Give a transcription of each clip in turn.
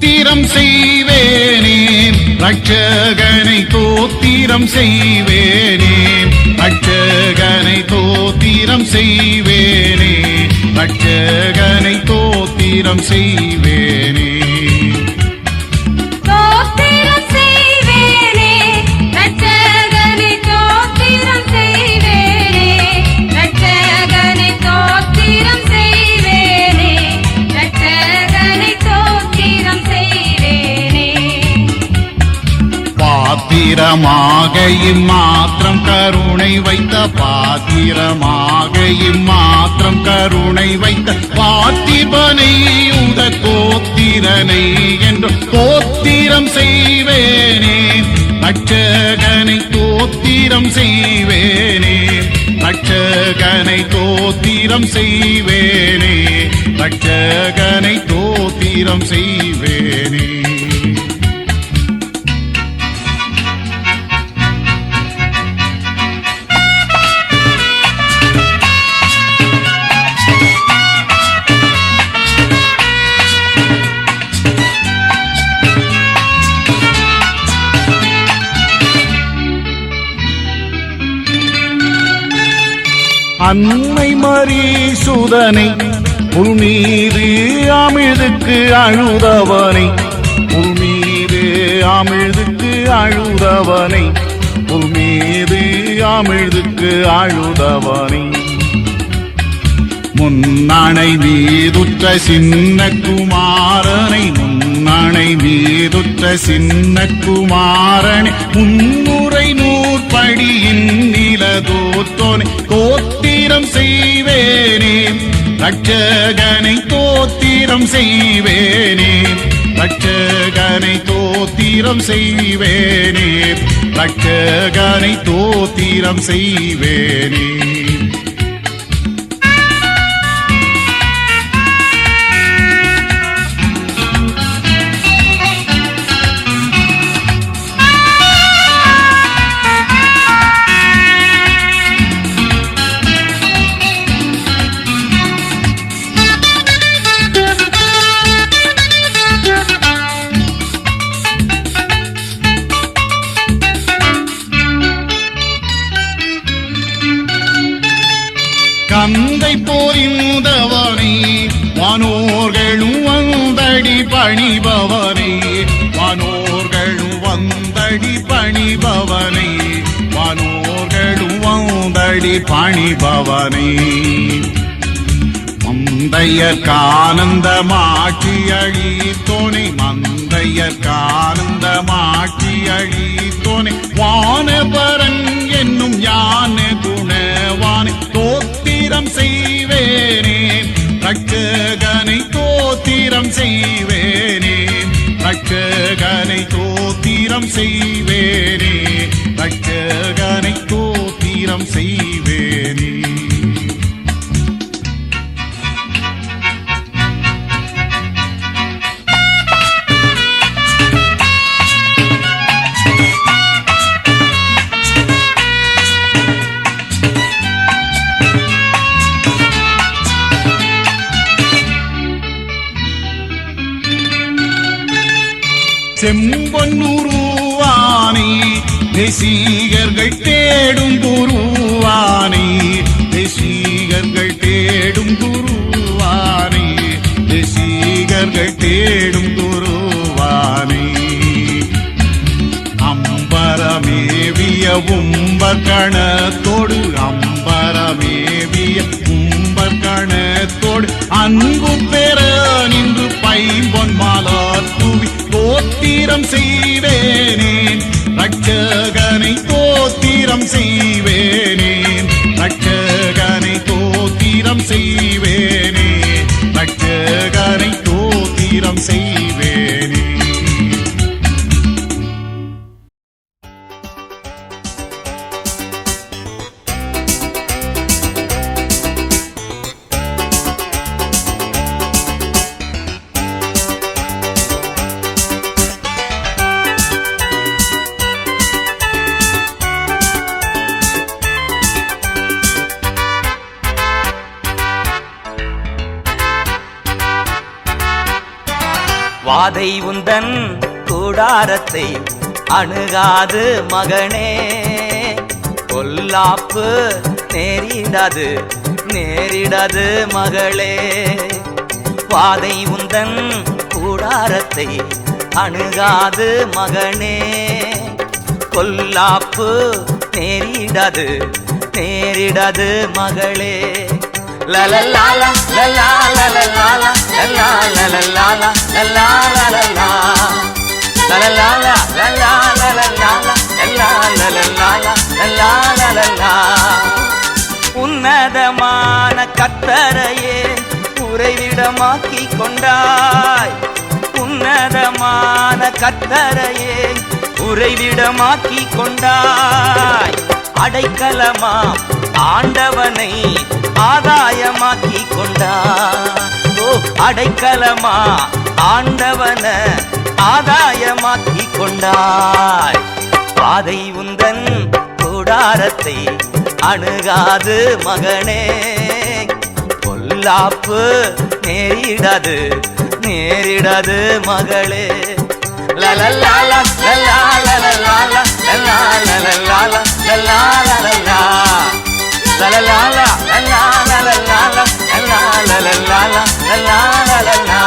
தோத்திரம் செய்வேனே ரட்சகனை தோத்திரம் செய்வேனே ரட்சகனை தோத்திரம் செய்வேனே ரட்சகனை தோத்திரம் செய்வேனே பாத்திரமாக இம்மாத்திரம் கருணை வைத்த பாத்திரமாக இம்மாத்திரம் கருணை வைத்த பார்த்திபனை உத கோத்திரனை என்று கோத்திரம் செய்வேனே ரட்சகனை தோத்திரம் செய்வேனே ரட்சகனை தோத்திரம் செய்வேனே ரட்சகனை தோத்திரம் செய்வேனே அன்னை மரீசுதனை புல்மீது அமிழ்துக்கு அழுதவனை புல்மீது அமிழ்துக்கு அழுதவனை புல்மீது அமிழ்துக்கு அழுதவனை முன்னணை மீதுற்ற சின்ன குமாரனை முன்னணை மீதுற்ற சின்ன குமாரனை முன்னுரை நூற்படியின் நிலதோத்தோனை தோத்திரம் செய்வேனே ரட்சகனை தோத்திரம் செய்வேனே ரட்சகனை தோத்திரம் செய்வேனே ரட்சகனை தோத்திரம் செய்வேனே கந்தை போரிந்தவனே வானோர்களும் வந்தடி பணிபவனே வானோர்களும் வந்தடி பணிபவனே வானோர்களும் வந்தடி பணிபவனே மந்தையர்கானந்தமாட்சி அழித்தோனை மந்தையர்கானந்தமாட்சி அழித்தோனை வானபரன் என்னும் யான குணவானை தோத்திரம் செய்வேனே ரட்சகனை தோத்திரம் செய்வேனே ரட்சகனை தோத்திரம் செய்வேனே ரட்சகனை தோத்திரம் செய்வேனே செம்பொன்னுருவானே தேசிகர்கள் தேடும் குருவானே தேசிகர்கள் தேடும் குருவானே தேசிகர்கள் தேடும் குருவானே அம்பரமேவிய உம்பர்கணத்தோடு அம்பரமேவிய உம்பர்கணத்தோடு அன்பு பெற நின்று பைம்பொன் மாலார் தூவி தோத்திரம் செய்வேனே ரட்சகனை தோத்திரம் செய்வேனே ரட்சகனை தோத்திரம் செய்வேனே ரட்சகனை தோத்திரம் செய்வேனே பாதை உந்தன் கூடாரத்தை அணுகாது மகனே, பொல்லாப்பு நேரிடாது நேரிடாது மகளே. பாதை உந்தன் கூடாரத்தை அணுகாது மகனே, பொல்லாப்பு நேரிடாது நேரிடாது மகளே. லலலாலா லலா லலலாலா லலா லலலாலா லலா லலலா லலலாலா லலா லலலாலா லலா லலலாலா லலா லலலா. உன்னதமான கர்த்தரையே உறைவிடமாக்கி கொண்டாய், உன்னதமான கர்த்தரையே உறைவிடமாக்கி கொண்டாய். அடைக்கலமா ஆண்டவனை ஆதாயமாக்கி கொண்டாய். ஓ அடைக்கலமா ஆண்டவன ஆதாயமாக்கி கொண்டாய். பாதை உந்தன் கூடாரத்தை அணுகாது மகனே, பொல்லாப்பு நேரிடாது நேரிடாது மகளே. லலலாலா லலா லலலாலா லலா லலலாலா லலா லலலா லலலாலா லலா லலலாலா லலா லலலாலா லலா லலலா.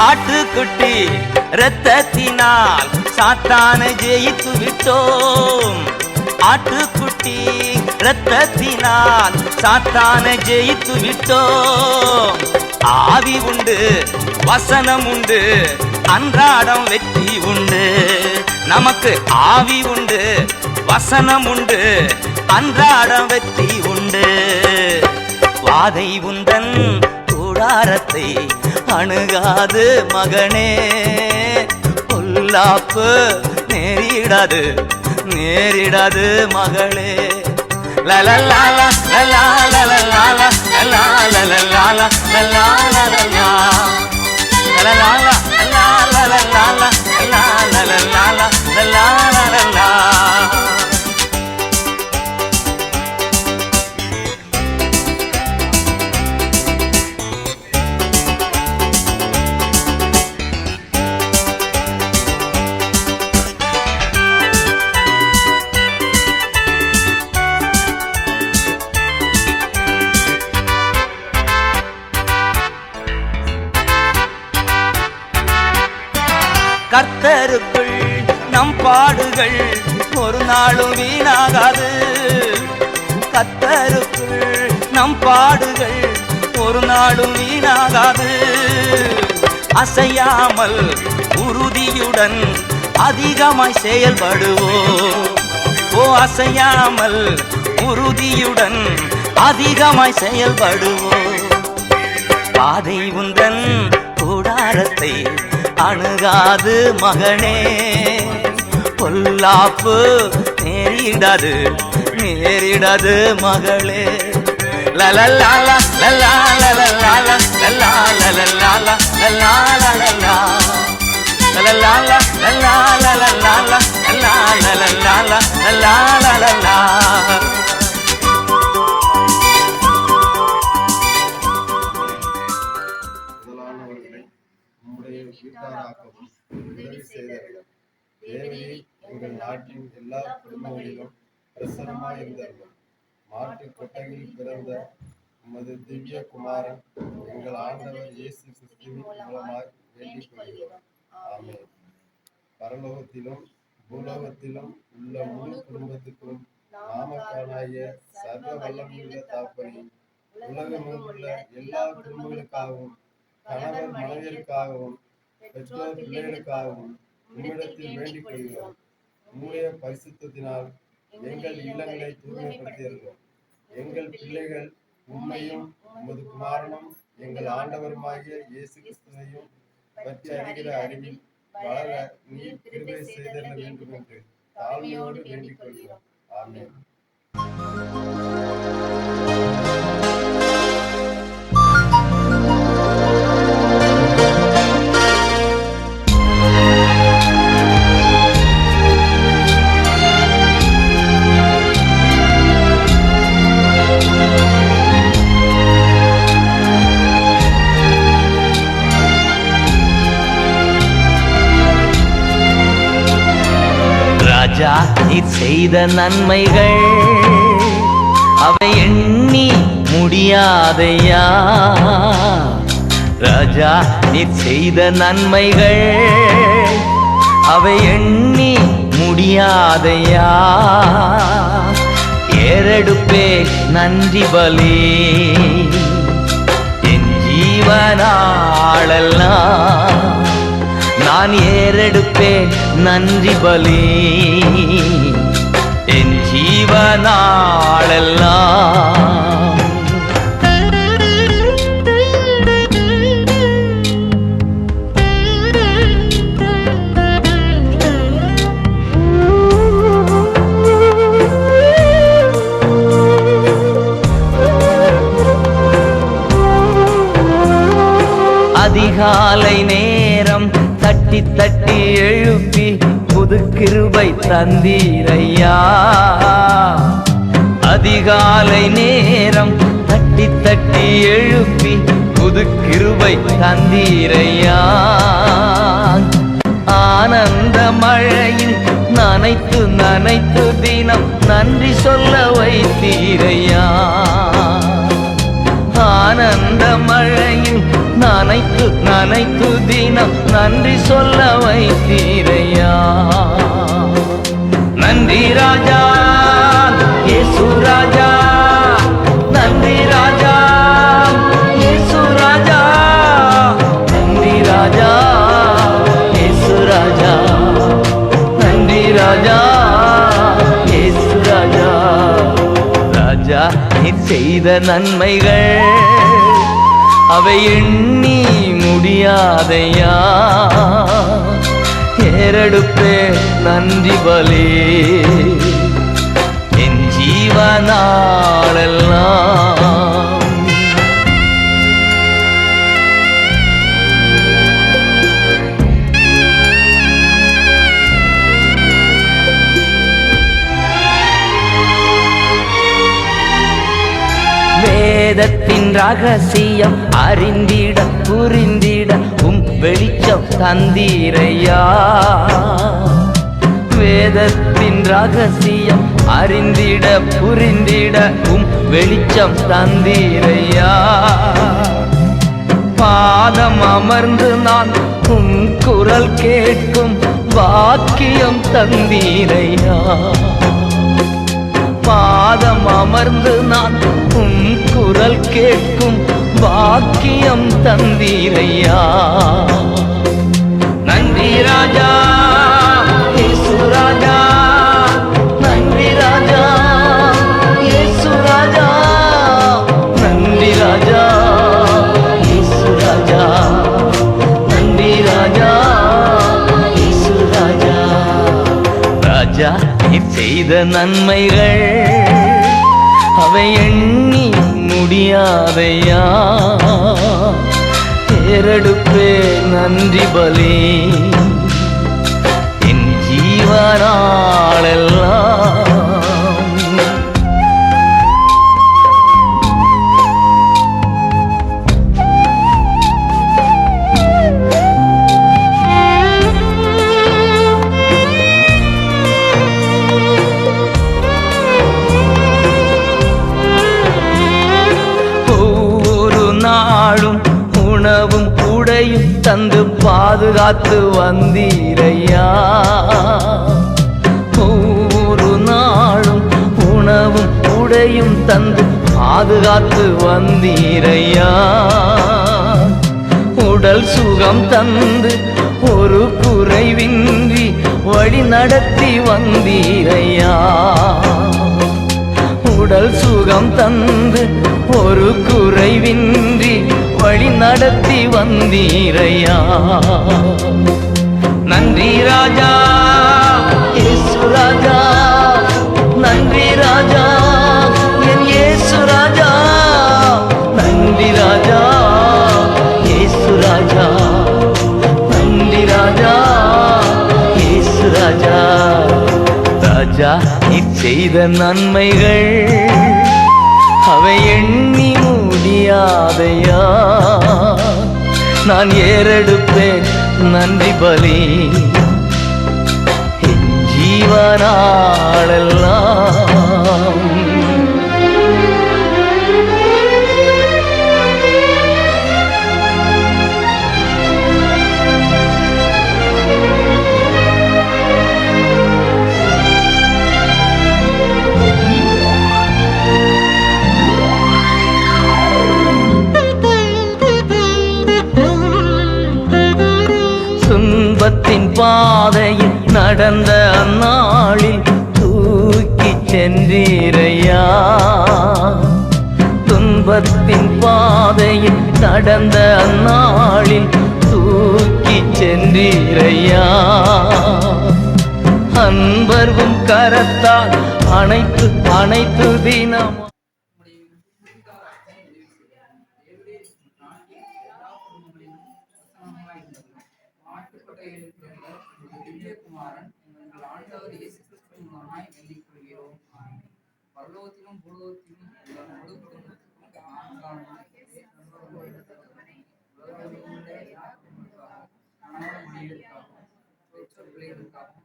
ஆட்டுக்குட்டி இரத்தத்தினால் சாத்தானை ஜெயித்து விட்டோம். ஆட்டுக்குட்டி இரத்தத்தினால் சாத்தானை ஜெயித்து விட்டோம். ஆவி உண்டு வசனம் உண்டு அன்றாடம் வெற்றி உண்டு. நமக்கு ஆவி உண்டு வசனம் உண்டு அன்றாடம் வெற்றி உண்டு. வாதை உந்தன் கூடாரத்தை அணுகாது மகனே, பொல்லாப்பு நேரிடாது நேரிடாது மகளே. லலலாலா லலா லலலாலா லலா லலலாலா லலா லலலா லலலாலா லலா லலலாலா லலா லலலாலா லலா லலலா. கர்த்தருக்குள் நம் பாடுகள் ஒரு நாளும் வீணாகாது. கர்த்தருக்குள் நம் பாடுகள் ஒரு நாளும் வீணாகாது. அசையாமல் உறுதியுடன் அதிகமாய் செயல்படுவோம். ஓ அசையாமல் உறுதியுடன் அதிகமாய் செயல்படுவோம். பாதை உந்தன் கூடாரத்தை அணுகாது மகனே, பொல்லாப்பு நேரிடாது நேரிடாது மகளே. லலலாலா லலா லலலாலா லலா லலலாலா லலா லலலா லலலாலா லலா லலலாலா லலா லலலாலா லலா லலலா. வீட்டாராக்கவும் உதவி செய்தார்கள். தேவரீர் எங்கள் நாட்டின் எல்லா குடும்பங்களிலும் பிரசன்னமாய் இருந்தார்கள். மாட்டு கொட்டையில் பிறந்த உமது திவ்ய குமாரன் எங்கள் ஆண்டவர் இயேசு கிறிஸ்துவின் மூலமாய் வேண்டிக் கொள்கிறோம். ஆமென். பரலோகத்திலும் பூலோகத்திலும் உள்ள முழு குடும்பத்துக்கும் நாமக்கானாய சர்வ வல்லமையுள்ள தாப்பனே, உலகமும் உள்ள எல்லா குடும்பங்களுக்காகவும் கணவர் மனைவியருக்காகவும் பெற்றோர் பிள்ளைகளுக்காகவும் உம்மிடத்தில் வேண்டிக் கொள்கிறோம். உம்முடைய பரிசுத்தத்தினால் எங்கள் இல்லங்களை தூய்மைப்படுத்தியிருக்கிறோம். எங்கள் பிள்ளைகள் உம்மையும் உமது குமாரனும் எங்கள் ஆண்டவருமாகிய இயேசு கிறிஸ்துவையும் பற்றி அறிகிற அறிவில் வளர நீர் கிருபை செய்தர வேண்டும் என்று தாழ்மையோடு வேண்டிக் கொள்கிறோம். ஆமென். ராஜா நீர் செய்த நன்மைகள் அவை எண்ணி முடியாதையா. ராஜா நீர் செய்த நன்மைகள் அவை எண்ணி முடியாதையா. ஏறெடுப்பே நன்றி பலி என் ஜீவனாளெல்லாம். நான் ஏறெடுப்பேன் நன்றி பலி என் ஜீவனாளெல்லாம். அதிகாலை நேரம் தட்டி தட்டி எழுப்பி புது கிருபை தந்தீரையா. அதிகாலை நேரம் தட்டி தட்டி எழுப்பி புது கிருபை தந்தீரையா. ஆனந்த மழையில் நனைத்து நனைத்து தினம் நன்றி சொல்ல வைத்தீரையா. ஆனந்த மழையில் நனைத்து நனைத்து தினம் நன்றி சொல்ல வைத்தீரையா. நன்றி ராஜா இயேசு ராஜா, நன்றி ராஜா இயேசு ராஜா, நன்றி ராஜா இயேசு ராஜா, நன்றி ராஜா இயேசு ராஜா. ராஜா நீர் செய்த நன்மைகள் அவை எண்ணி முடியாதையா. ஏறெடுப்பே நன்றி பலி என் ஜீவனாளெல்லாம். வேதத்தின் ரகசியம் அறிந்திட புரிந்திட வெளிச்சம் தந்தீரையா. வேதத்தின் ரகசியம் அறிந்திட புரிந்திட வெளிச்சம் தந்தீரையா. பாதம் அமர்ந்து நான் குரல் கேட்கும் பாக்கியம் தந்தீரையா. பாதம் அமர்ந்து நான் குரல் கேட்கும் பாக்கியம் தந்தீரையா. நன்றி ராஜா இயேசு ராஜா, நன்றி ராஜா இயேசு ராஜா, நன்றி ராஜா இயேசு ராஜா, நன்றி ராஜா இயேசு ராஜா. ராஜா நீர் செய்த நன்மைகள் அவை எண்ணி முடியாதையா. ஏறெடுப்பே நன்றி பலி என் ஜீவனாளெல்லாம். உணவும் உடையும் தந்து பாதுகாத்து வந்தீரையா. ஒவ்வொரு நாளும் உணவும் உடையும் தந்து பாதுகாத்து வந்தீரையா. உடல் சுகம் தந்து ஒரு குறைவின்றி வழி நடத்தி வந்தீரையா. உடல் சுகம் தந்து ஒரு குறைவின்றி வழி நடத்தி வந்தீரையா. நன்றி ராஜா இயேசு ராஜா, நன்றி ராஜா என் இயேசு ராஜா, நன்றி ராஜா இயேசு ராஜா, நன்றி ராஜா இயேசு ராஜா. ராஜா நீர் செய்த நன்மைகள் அவை எண்ணி முடியாதையா. நான் ஏறெடுப்பேன் நன்றி பலி என் ஜீவனாளெல்லாம். துன்பத்தின் பாதையில் நடந்த அந்நாளில் தூக்கி சென்றீரையா. துன்பத்தின் பாதையில் நடந்த அந்நாளில் தூக்கி சென்றீரையா. அன்பர்வும் கரத்தால் அனைத்து அனைத்து தினம் குமாரன் எங்கள் ஆண்டவர் இயேசு கிறிஸ்து மூலமாய் வேண்டிக் கொள்கிறோம். பரலோகத்திலும் பூலோகத்திலும் உள்ள முழு குடும்பத்துக்கும் பெற்றோர் பிள்ளைகளுக்காகவும்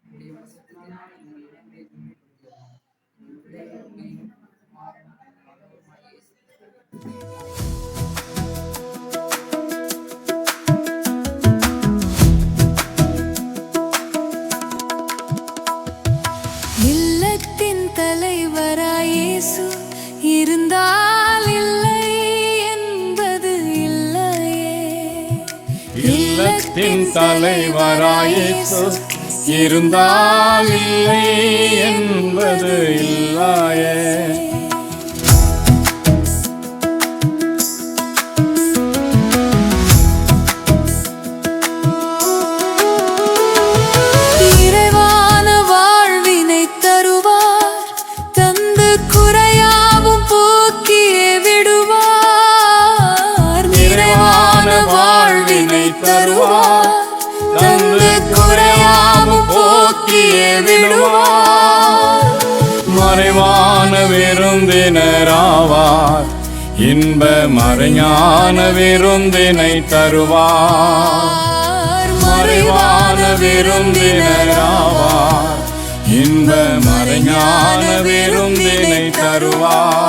உடைய வசத்தினால் எங்கள் உடம்பை தூய்மைப்படுத்துகிறோம். பிள்ளைகளும் தலைவராயேசு இருந்தால் இல்லை என்பது இல்லையே. இல்லத்தின் தலைவராயேசு இருந்தால் இல்லை என்பது இல்லையே. தந்து குறையாவும் போக்கியே விடுவார். மறைவான விருந்தினராவார், இன்ப மறைஞான விருந்தினை தருவார். மறைவான விருந்தினராவார், இன்ப மறைஞான விருந்தினை தருவார்.